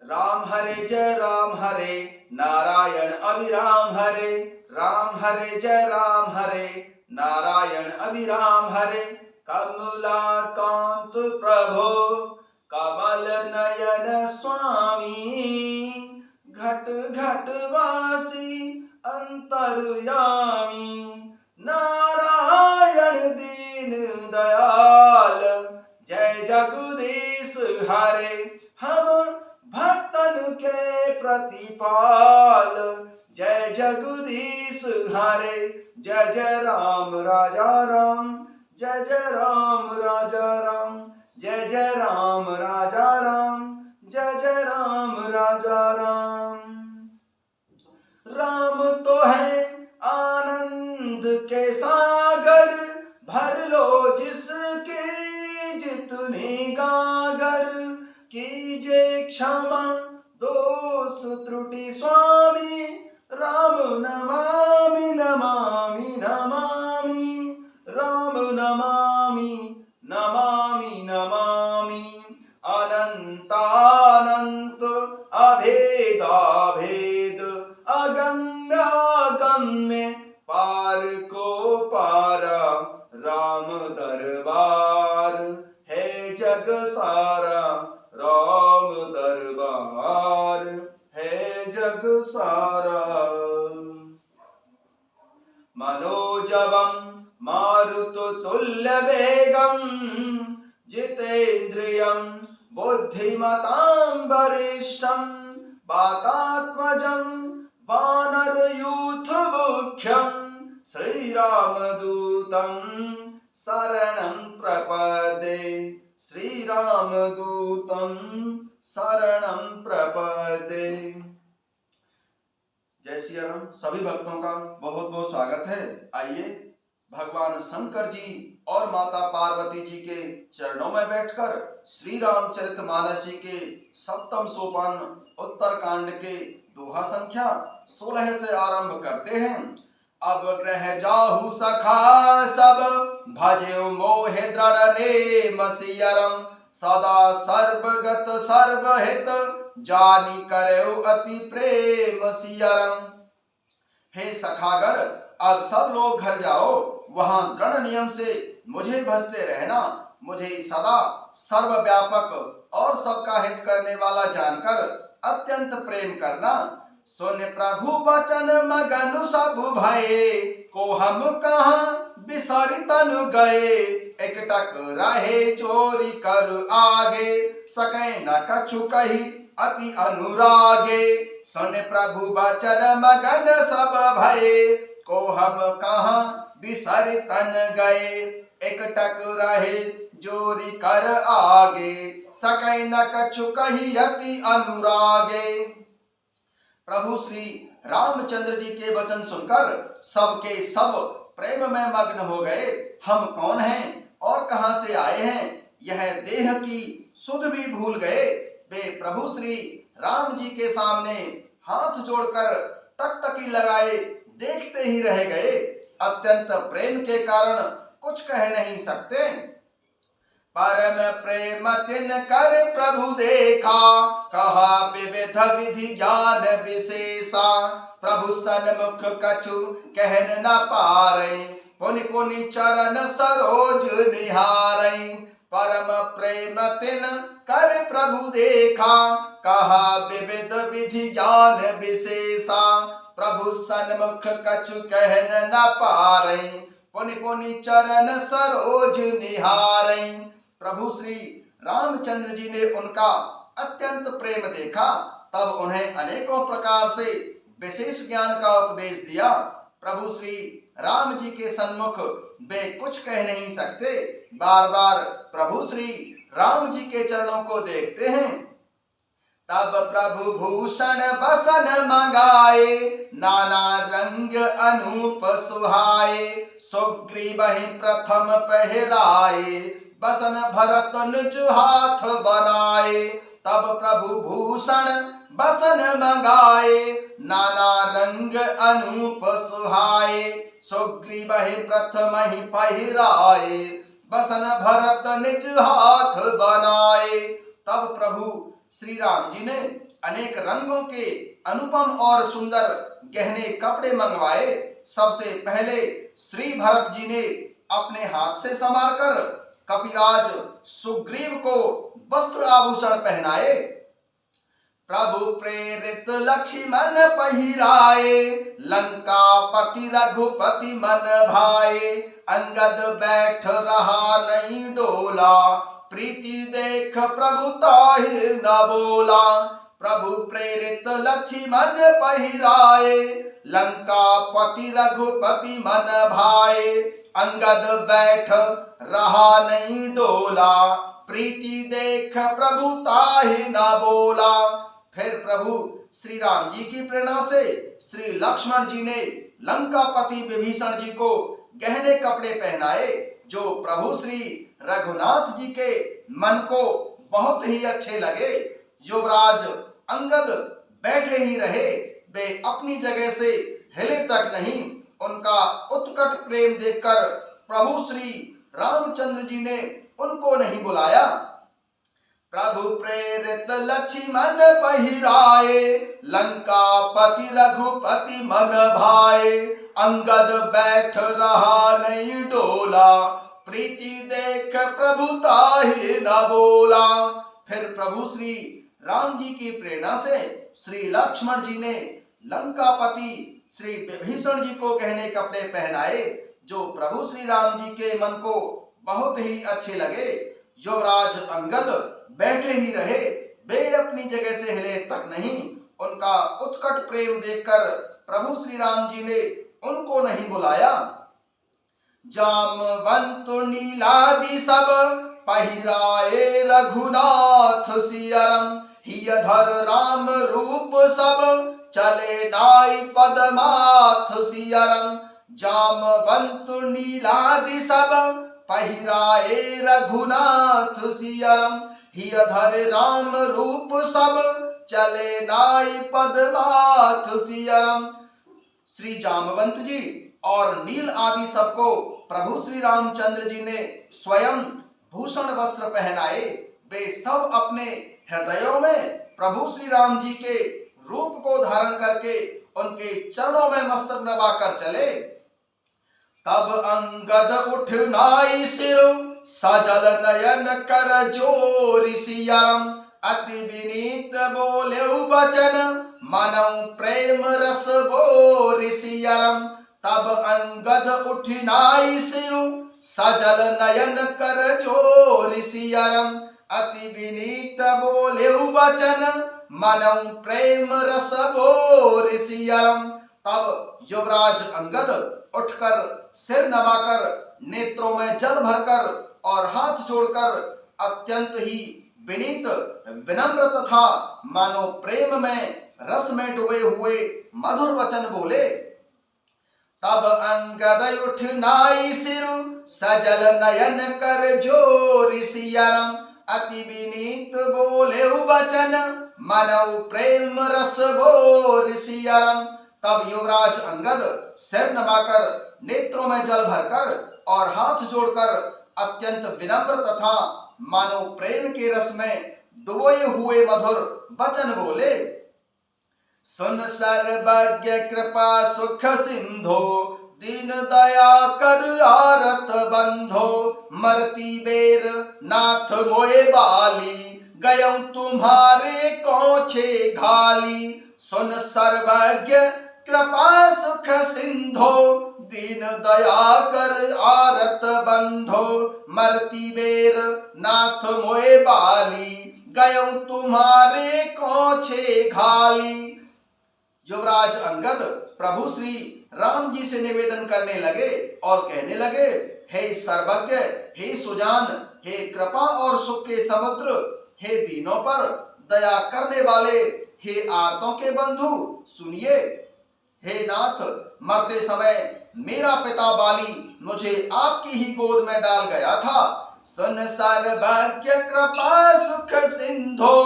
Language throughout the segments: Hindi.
राम हरे जय राम हरे, नारायण अभिराम हरे। राम हरे जय राम हरे, नारायण अभिराम हरे। कमलाकांत प्रभो कमल नयन स्वामी, घट घट वासी अंतर्यामी। नारायण दीन दयाल, जय जगदीश हरे। हम भक्तन के प्रतिपाल, जय जगदीश हरे। जय जय राम राजा राम, जय जय राम राजा राम। जय जय राम राजा राम, जय जय राम राजा राम। राम तो है आनंद के सागर, भर लो जिसकी जितनी गागर। कीजिए क्षमा दोष त्रुटि स्वामी, राम नमामि नमामि नमामि। राम नमामि नमामि नमामि। अनंतानंत अभेदाभेद, अगम्य अगम्य पार को पारा। राम दरबार है जग सारा, राम दरबार है जग सारा। मनोजवम मारुततुल्य वेगम, जितेन्द्रियं बुद्धिमतां वरिष्ठं। वातात्मजं वानरयूथ मुख्यं, श्रीरामदूतं शरणं प्रपद्ये। श्रीरामदूतं शरणं प्रपद्ये। जय श्री राम। सभी भक्तों का बहुत बहुत स्वागत है। आइए भगवान शंकर जी और माता पार्वती जी के चरणों में बैठकर श्री रामचरितमानस जी के सप्तम सोपान उत्तर कांड के दोहा संख्या 16 से आरंभ करते हैं। अब ग्रह जाहु सखा सब, भजेउ मोहे दृढ़ नेम सियरम। सदा सर्वगत सर्वहित, जानी करेउ अति प्रेम सियरम। हे सखागण, अब सब लोग घर जाओ, वहां दृढ़ नियम से मुझे भजते रहना। मुझे सदा सर्वव्यापक और सबका हित करने वाला जानकर अत्यंत प्रेम करना। सुन प्रभु वचन मगन सब भये, को हम कहाँ बिसरि तनु गए। एकटक रहे चोरी कर आगे, सकै न कछु कही अति अनुरागे। सुन प्रभु वचन मगन सब भये, को हम कहाँ बिसरि तन गए। एकटक रहे जोरी कर आगे, सकै न कछु कही अति अनुरागे। प्रभु श्री रामचंद्र जी के वचन सुनकर सबके सब प्रेम में मग्न हो गए। हम कौन हैं और कहां से आए हैं, यह देह की सुध भी भूल गए। वे प्रभु श्री राम जी के सामने हाथ जोड़कर टकटकी लगाए देखते ही रह गए। अत्यंत प्रेम के कारण कुछ कह नहीं सकते। परम प्रेम तिन कर प्रभु देखा, कहा विविध विधि ज्ञान विशेषा। प्रभु सन्मुख कछु कहन न पारे, पुनि पुनि चरण सरोज निहारे। परम प्रेम तिन कर प्रभु देखा, कहा विविध विधि ज्ञान विशेषा। प्रभु सन्मुख कछु कहन न पारे, पुनि पुनि चरण सरोज निहारे। प्रभु श्री रामचंद्र जी ने उनका अत्यंत प्रेम देखा, तब उन्हें अनेकों प्रकार से विशेष ज्ञान का उपदेश दिया। प्रभु श्री राम जी के सन्मुख वे कुछ कह नहीं सकते, बार बार प्रभु श्री राम जी के चरणों को देखते हैं। तब प्रभु भूषण बसन मंगाए, नाना रंग अनूप सुहाए। सुग्रीवहि प्रथम पहराए, बसन भरत निज हाथ बनाए। तब प्रभु भूषण बसन मंगाए, नाना रंग अनूप सुहाए। सुग्रीवहि प्रथम ही पहिराए, बसन भरत निज हाथ बनाए। तब प्रभु श्री राम जी ने अनेक रंगों के अनुपम और सुंदर गहने कपड़े मंगवाए। सबसे पहले श्री भरत जी ने अपने हाथ से संवारकर कपिराज सुग्रीव को वस्त्र आभूषण पहनाए। प्रभु प्रेरित लक्ष्मण पहिराए, लंकापति रघुपति मन भाए। अंगद बैठ रहा नहीं डोला, प्रीति देख प्रभु ताहि न बोला। प्रभु प्रेरित लक्ष्मण पहिराए, लंकापति रघुपति मन भाए। अंगद बैठ रहा नहीं डोला, प्रीति देख प्रभु ताहि न बोला। फिर प्रभु श्री राम जी की प्रेरणा से श्री लक्ष्मण जी ने लंकापति विभीषण जी को गहने कपड़े पहनाए, जो प्रभु श्री रघुनाथ जी के मन को बहुत ही अच्छे लगे। युवराज अंगद बैठे ही रहे, वे अपनी जगह से हिले तक नहीं। उनका उत्कट प्रेम देखकर प्रभु श्री रामचंद्र जी ने उनको नहीं बुलाया। प्रभु प्रेरित लक्ष्मण पहिराए, लंकापति रघुपति मन भाए। अंगद बैठ रहा नहीं डोला, प्रीति देख प्रभु ताहि न बोला। फिर प्रभु श्री राम जी की प्रेरणा से श्री लक्ष्मण जी ने लंकापति श्री विभीषण जी को गहने कपड़े पहनाए, जो प्रभु श्री राम जी के मन को बहुत ही अच्छे लगे। युवराज अंगद बैठे ही रहे, वे अपनी जगह से हिले तक नहीं। उनका उत्कट प्रेम देखकर प्रभु श्री राम जी ने उनको नहीं बुलाया। जामवंत नीलादि सब पहिराए, रघुनाथ सियरम। हियधर राम रूप सब चले नाई पदमाथ सियरम। जामवंत नीलादि सब पहिराए, रघुनाथ सियरम। हियधर राम रूप सब चले नाई पदमाथ सियरम। श्री जामवंत जी और नील आदि सबको प्रभु श्री रामचंद्र जी ने स्वयं भूषण वस्त्र पहनाए। वे सब अपने हृदयों में प्रभु श्री राम जी के रूप को धारण करके उनके चरणों में मस्तक नवाकर चले। तब अंगद उठ नाई सिर, सजल नयन कर जोर सियरम। अति विनीत बोले बचन, मनऊ प्रेम रस बोर सियरम। तब अंगद उठ नाई सिर, सजल नयन कर जोर सियरम। अति विनीत बोले वचन, मनऊ प्रेम रस बोर सियरम। तब युवराज अंगद उठकर सिर नवाकर, नेत्रों में जल भरकर और हाथ जोड़कर अत्यंत ही विनीत, विनम्र तथा मानो प्रेम में रस में डूबे हुए मधुर वचन बोले। तब अंगद उठ नाई सिर, सजल नयन कर जोर सियरम। अति विनीत बोले वचन, मनऊ प्रेम रस बोर सियरम। तब युवराज अंगद सिर नवाकर, नेत्रों में जल भरकर और हाथ जोड़कर अत्यंत विनम्र तथा मानो प्रेम के रस में डुबोए हुए मधुर वचन बोले। सुन सर्वज्ञ कृपा सुख सिंधो, दीन दया कर आरत बंधो। मरती बेर नाथ मोए बाली, गयं तुम्हारे कोछे घाली। सुन सर्वज्ञ कृपा सुख सिंधो, दीन दया कर आरत बंधो। मरती बेर नाथ मोए बाली, गयं तुम्हारे कोछे घाली। युवराज अंगद प्रभु श्री राम जी से निवेदन करने लगे और कहने लगे, हे सर्वज्ञ, हे सुजान, हे कृपा और सुख के समुद्र, हे दीनों पर दया करने वाले, हे आर्तों के बंधु, सुनिए। हे नाथ, मरते समय मेरा पिता बाली मुझे आपकी ही गोद में डाल गया था। सुन सर्वज्ञ कृपा सुख सिंधो,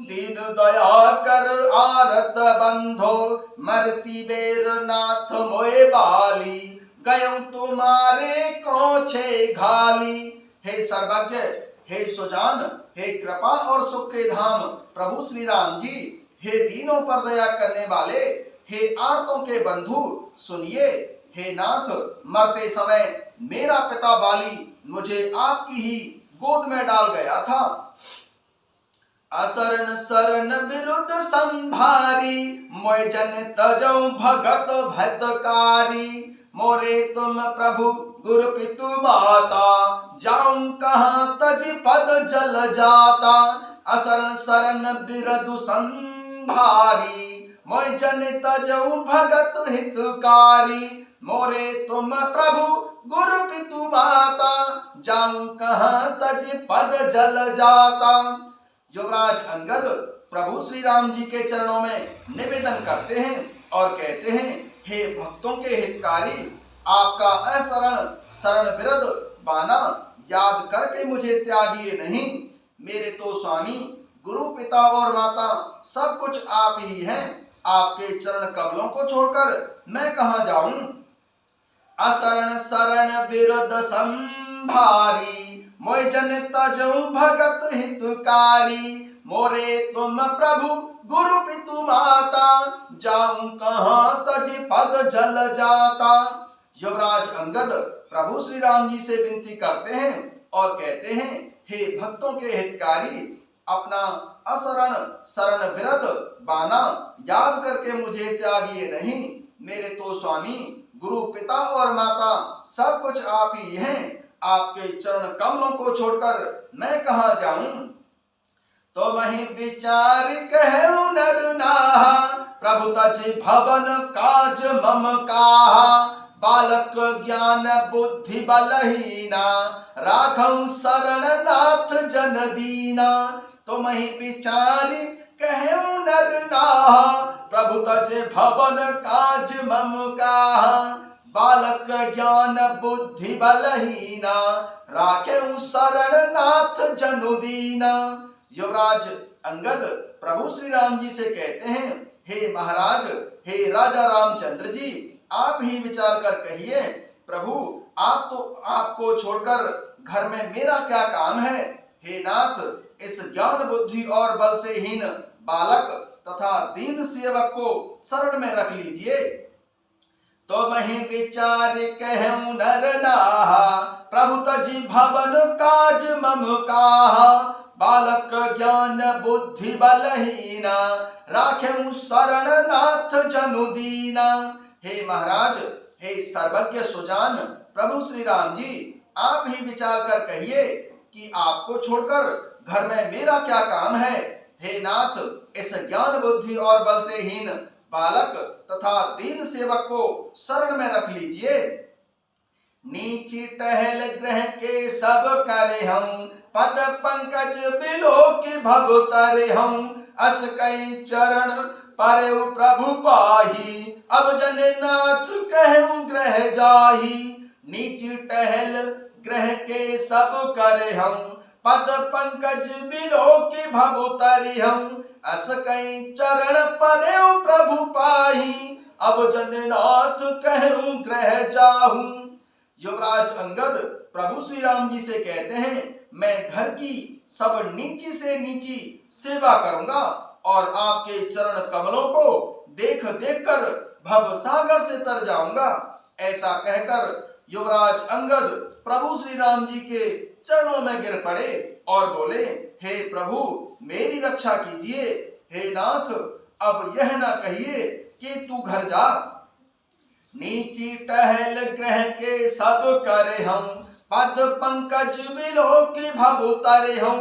दीन दया कर आरत बंधो। मरती बेर नाथ मोए बाली, गयं तुम्हारे कोछे घाली। हे सर्वज्ञ, हे सुजान, हे कृपा और सुख के धाम प्रभु श्री राम जी, हे दीनों पर दया करने वाले, हे आर्तों के बंधु सुनिए। हे नाथ, मरते समय मेरा पिता बाली मुझे आपकी ही गोद में डाल गया था। असरण शरण विरुद्ध संभारी, मोय जन तजौ भगत भयकारी। मोरे तुम प्रभु गुरु पितु माता, जाऊं कहाँ तज पद जल जाता। असरण शरण विरुद्ध संभारी, मोय जन तजौ भगत हितकारी। मोरे तुम प्रभु गुरु पितु माता, जाऊं कहाँ तज पद जल जाता। युवराज अंगद प्रभु श्री राम जी के चरणों में निवेदन करते हैं और कहते हैं, हे भक्तों के हितकारी, आपका असरण शरण विरध बाना याद करके मुझे त्यागिए नहीं। मेरे तो स्वामी गुरु पिता और माता सब कुछ आप ही हैं। आपके चरण कमलों को छोड़कर मैं कहाँ जाऊं। असरण शरण विरुद्ध संभारी, मोय जन तजौ भगत हितकारी। मोरे तुम प्रभु गुरु पितु माता, जाऊं कहाँ तज पद जल जाता। युवराज अंगद प्रभु श्री राम जी से विनती करते हैं और कहते हैं, हे भक्तों के हितकारी, अपना असरण शरण विरध बाना याद करके मुझे त्यागिए नहीं। मेरे तो स्वामी गुरु पिता और माता सब कुछ आप ही हैं। आपके चरण कमलों को छोड़कर मैं कहाँ जाऊं। तो वही विचार कहूं नर नाहा, प्रभु तज भवन काज मम काहा। बालक ज्ञान बुद्धि बलहीना, राखऊं शरण नाथ जन दीना। तो वही विचार कहूं नर नाहा, प्रभु तज भवन काज मम काहा। बालक ज्ञान बुद्धि बलहीना, राखें शरण नाथ जनु दीना। युवराज अंगद प्रभु श्री राम जी से कहते हैं, हे महाराज, हे राजा रामचंद्र जी, आप ही विचार कर कहिए, प्रभु आप तो आपको छोड़कर घर में मेरा क्या काम है। हे नाथ, इस ज्ञान बुद्धि और बल से हीन बालक तथा दीन सेवक को शरण में रख लीजिए। तो वही विचार कहूं नर नाहा, प्रभु तजी भवन काज मम काहा। बालक ज्ञान बुद्धि बलहीना, राखें शरण नाथ जनु दीना। हे महाराज, हे सर्वज्ञ सुजान प्रभु श्री राम जी, आप ही विचार कर कहिए कि आपको छोड़कर घर में मेरा क्या काम है। हे नाथ, इस ज्ञान बुद्धि और बल से हीन बालक तथा दीन सेवक को शरण में रख लीजिए। नीची टहल ग्रह के सब करे हम, पद पंकज बिलो की भव तरे हम। अस कई चरण परे प्रभु पाही, अब जन नाथ कहूं ग्रह जाही। नीची टहल ग्रह के सब करे हम, पद पंकज बिलो की भव तरे हम। अस कई चरण परे प्रभु पाही, अब जन नाथ कहूं ग्रह जाहूं। युवराज अंगद प्रभु श्री राम जी से कहते हैं, मैं घर की सब नीची से नीची सेवा करूंगा और आपके चरण कमलों को देख देख कर भव सागर से तर जाऊंगा। ऐसा कहकर युवराज अंगद प्रभु श्री राम जी के चरणों में गिर पड़े और बोले, हे प्रभु मेरी रक्षा कीजिए। हे नाथ, अब यह ना कहिए कि तू घर जा। नीची टहल ग्रह के सब करे हम, पद पंकज बिलो की भव तरे हम।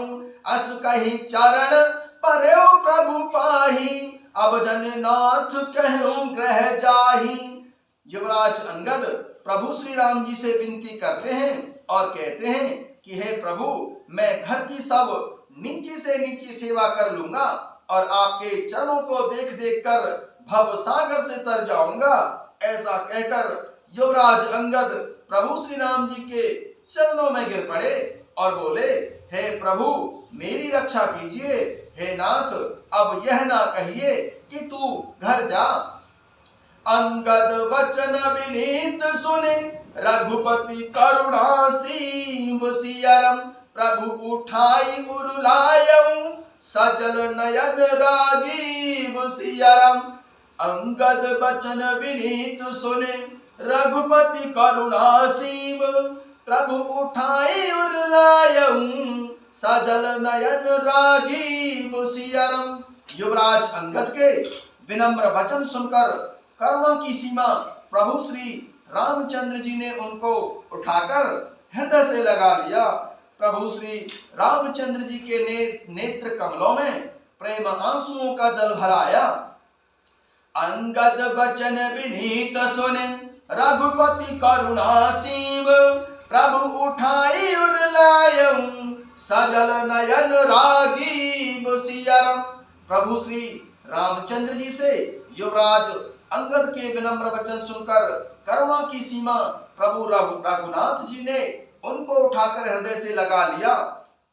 अस कहीं चरण परे प्रभु पाही, अब जन नाथ कहूं ग्रह जाही। युवराज अंगद प्रभु श्री राम जी से विनती करते हैं और कहते हैं कि हे प्रभु, मैं घर की सब नीची से नीची सेवा कर लूंगा और आपके चरणों को देख देख कर भव सागर से तर जाऊंगा। ऐसा कहकर युवराज अंगद प्रभु श्री राम जी के चरणों में गिर पड़े और बोले, हे प्रभु मेरी रक्षा कीजिए। हे नाथ, अब यह ना कहिए कि तू घर जा। अंगद वचन विनीत सुने, रघुपति करुणा सीव सियरम। प्रभु उठाई उरुलायऊ, सजल नयन राजीव सिया राम। अंगद बचन विनीत सुने रघुपति करुणा सीम। प्रभु उठाई उर लायऊं सजल नयन राजीव सिया राम। युवराज अंगद के विनम्र वचन सुनकर करुणा की सीमा प्रभु श्री रामचंद्र जी ने उनको उठाकर हृदय से लगा लिया। प्रभु श्री रामचंद्र जी के नेत्र कमलों में प्रेम आंसुओं का जल भराया। अंगद बचन विनीत सुने रघुपति करुणा सीम। प्रभु उठाई उर लायऊं सजल नयन राजीव सिया राम। प्रभु श्री रामचंद्र जी से युवराज अंगद के विनम्र वचन सुनकर करुणा की सीमा प्रभु रघुनाथ जी ने उनको उठाकर हृदय से लगा लिया।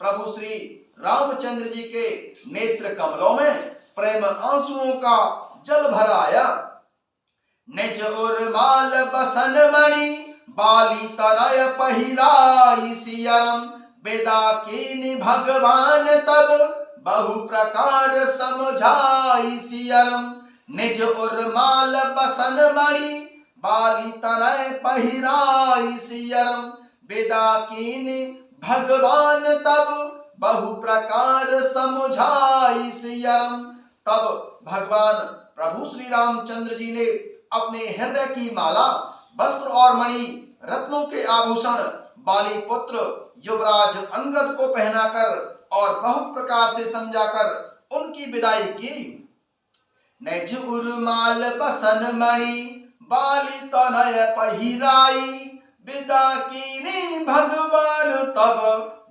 प्रभु श्री रामचंद्र जी के नेत्र कमलों में प्रेम आंसुओं का जल भर आया। निज उर्माल बसन मणि बाली तनय पहिराई सिया राम। बेदा कीनि भगवान तब बहु प्रकार समझाई सिया राम। निज उर्माल बसन मणि बाली तनय पहिराई सिया राम। बेदा कीनि भगवान तब बहु प्रकार समझाई सिया राम। तब भगवान प्रभु श्री रामचंद्र जी ने अपने हृदय की माला, वस्त्र और मणि, रत्नों के आभूषण बाली पुत्र युवराज अंगद को पहनाकर और बहुत प्रकार से समझाकर उनकी विदाई की। निज उर्माल बसन मणि बाली तनय पहिराई। विदा कीनि भगवान तब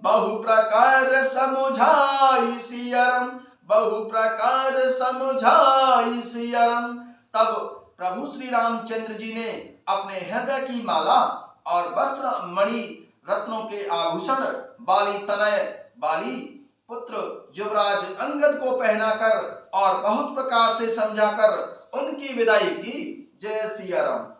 बहु प्रकार समझाई सिया राम। बहु प्रकार समझाई सिया राम। तब प्रभु श्री रामचंद्र जी ने अपने हृदय की माला और वस्त्र मणि, रत्नों के आभूषण बाली तनय बाली पुत्र युवराज अंगद को पहनाकर और बहुत प्रकार से समझाकर उनकी विदाई की। जय सिया राम।